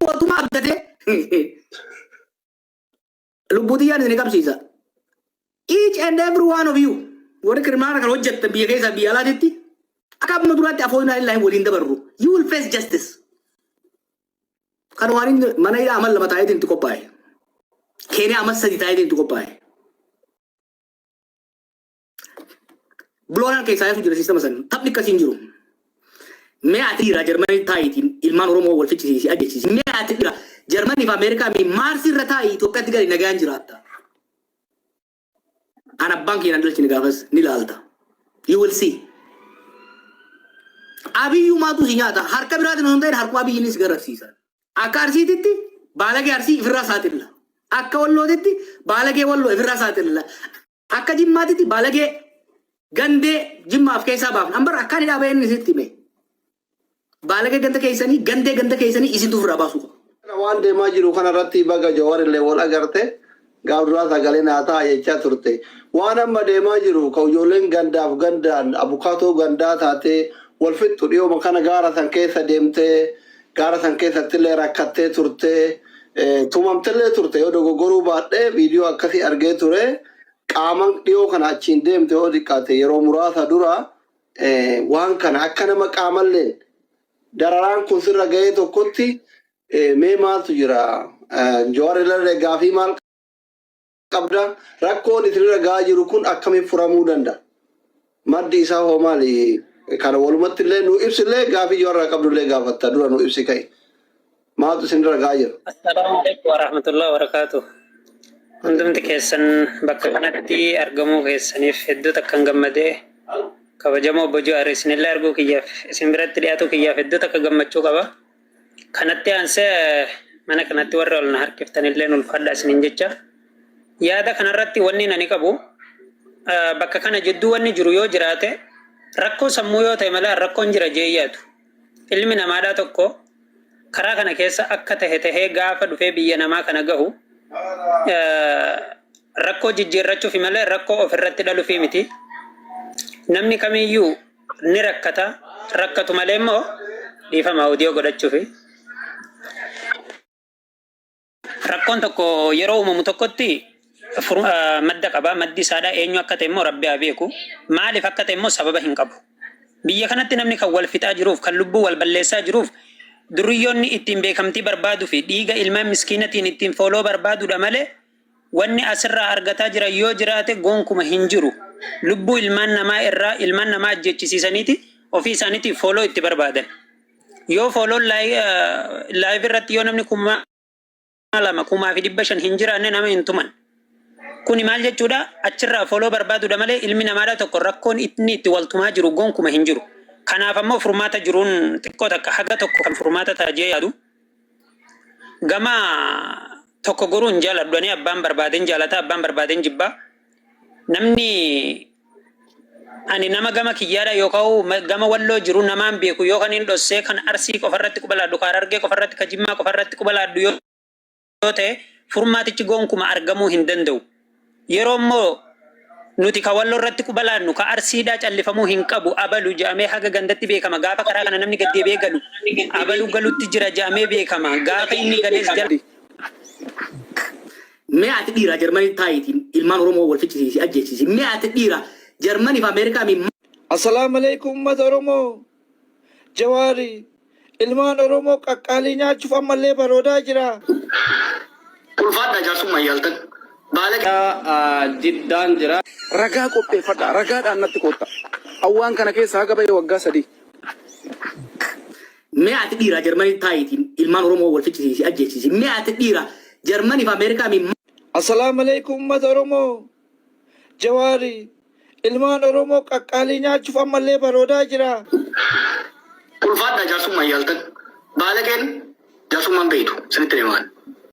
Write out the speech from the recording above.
mootummaa abdatee lubbutiyaan isin qabsiisa. Each and every one of you warri kiriminaala kan hojjettan biyya keessa biyya alaatitti akka amma duraatti afoonaa illaa waliin dabarru. You will face justice. Kan waan mana hidhaa amal lama taa'eetiin itti qophaa'e. Keenyaa amal sadi taa'eetiin itti qophaa'e. Buloolaan keessaa yaa'u jira siistama san taphni akkasiin jiru. Mee ati dhiiraa Jarmanii taa'iitiin ilmaan Oromoo wal fichisiisi ajjechiisi. Mee ati dhiiraa Jarmanii fi Ameerikaa mee Maarsi irra taa'ii Itoophiyaatti gadi nagaan jiraatta. Ana abbaan keenya dhalchine gaafas ni ilaalta. You will see. Abiyyuu maatu si nyaata harka biraatiin osoo hin ta'in harka abiyyiinis garasiisa. Akka Arsiititti baalagee Arsii ifirraa saaxilla. Akka Wallootitti baalagee Walloo ifirraa saaxilla. Akka Jimmaatitti baalagee gandee Jimmaaf keessaa baafna. Ambar akka ni dhaabee inni sitti hime. Baalagee ganda keessanii isintu ofirraa baasu. Waan deemaa jiru kanarratti baga Jawaarillee wal agarte gaafduraa sagalee naataa jechaa turte. Waan amma deemaa jiru ka ijoolleen gandaaf gandaan abukaatoo gandaa taatee wal fixxu dhiyooma kana gaara san keessa deemtee gaara san keessattillee rakkattee turte tumamtellee turte yoo dogoggoruu baadhee viidiyoo akkasii argee ture qaaman dhiyoo kana achiin deemte yoo xiqqaate yeroo muraasa dura waan kana akka nama qaamalleen dararaan kun sirra ga'ee tokkotti mee maaltu jira Jawaarillee gaafii maal qabda rakkoon isinirra ga'aa jiru kun akkamiin furamuu danda'a maddi isaa hoo maali kana walumatti illee nu ibsillee gaafii Jawaarraa qabdullee gaafatta dura nu ibsi ka'e maaltu isinirra ga'aa jira. Assalaamu alaikum warahmatullahi wabarakatuh. Hundumti keessan bakka kanatti argamuu keessaniif hedduu takkan gammadee kabajamoo obbo Jawaar isinillee arguu kiyyaaf isin biratti dhiyaatu kiyyaaf hedduu takka gammachuu qaba. Kanatti aansee mana kanatti warra ol na harkiftanillee ulfaadha isiniin jecha. Yaada kanarratti wanni ani qabu bakka kana jidduu wanni jiru yoo jiraate rakkoo sammuu yoo ta'e malee rakkoon jira jeeyyaatu. Ilmi namaadhaa tokko karaa kana keessa akka tahee gaafa dhufee biyya namaa kana gahu rakkoo jijjiirrachuufi malee rakkoo ofirratti dhaluufi miti. Namni kamiyyuu ni rakkatu malee immoo dhiifama audio godhachuufi. Rakkoon tokko yeroo uumamu tokkotti madda qaba. Maddi isaadhaa eenyu akka ta'e immoo Rabbi haa beeku. Maaliif akka ta'e immoo sababa hin qabu. Biyya kanatti namni kan wal fixaa jiruuf kan lubbuu wal balleessaa jiruuf duriyyoonni ittiin beekamtii barbaaduu fi dhiiga ilmaan miskiinatiin ittiin fooloo barbaaduudha malee wanni asirraa argataa jira yoo jiraate gonkuma hin jiru. Lubbuu ilmaan namaa irraa ilmaan namaa ajjechisiisaniiti ofii isaaniitiif fooloo itti barbaadan. Yoo fooloon laayif irratti yoo namni 2,500 hin jiraanne nama hin tuman. Kuni maal jechuudha? Achirraa fooloo barbaaduudha malee ilmi namaadhaa tokko rakkoon inni itti waltumaa jiru gonkuma hin jiru. Kanaaf ammoo furmaata jiruun xiqqoo takka haga tokko kan furmaata taajee yaadu. Gama tokko goruun jaaladhu ani abbaan barbaadeen jaalata abbaan barbaadeen jibbaa. Namni ani nama gama kiyyaadha yookaan gama Walloo jiru namaan beeku yookaan hin dhossee kan Arsii qofarratti qubalaadhu kan Harargee qofarratti kan Jimmaa qofarratti qubalaadhu yoo ta'e furmaatichi gonkuma argamuu hin danda'u. Yeroo immoo nuti ka Walloo irratti qubalaadnu ka Arsiidhaa callifamuu hin qabu abalu jedhamee haga gandatti beekama gaafa karaa kana namni gaddeebee galu abalu galutti jira jedhamee beekama gaafa inni galees gala. Mee ati dhiiraa Jarmanii taa'iitiin ilmaan Oromoo wal fichisiisi ajjechiisi. Mee ati dhiiraa Jarmanii fi Ameerikaa mee. Assalaamu alaikum uummata Oromoo. Jawaari ilmaan Oromoo qaqqaalii nyaachuuf ammallee baroodaa jira. Ulfaadhaa jaarsummaa yaaltan. Jiddaan jira. Ragaa qopheeffadha. Ragaadhaan natti kootta. Awwaan kana keessa haga bahee waggaa 3. Mee ati dhiiraa Jarmanii taa'iitiin ilmaan Oromoo wal fichisiisi ajjechiisi. Mee ati dhiiraa Jarmanii fi Ameerikaa mee. Assalaamu alaikum uummata Oromoo. Jawaari ilmaan Oromoo qaqqaalii nyaachuuf ammallee baroodaa jira. Ulfaadhaa jaarsummaa yaaltan. Baalageen jaarsummaan beeytu sinitti deemaan.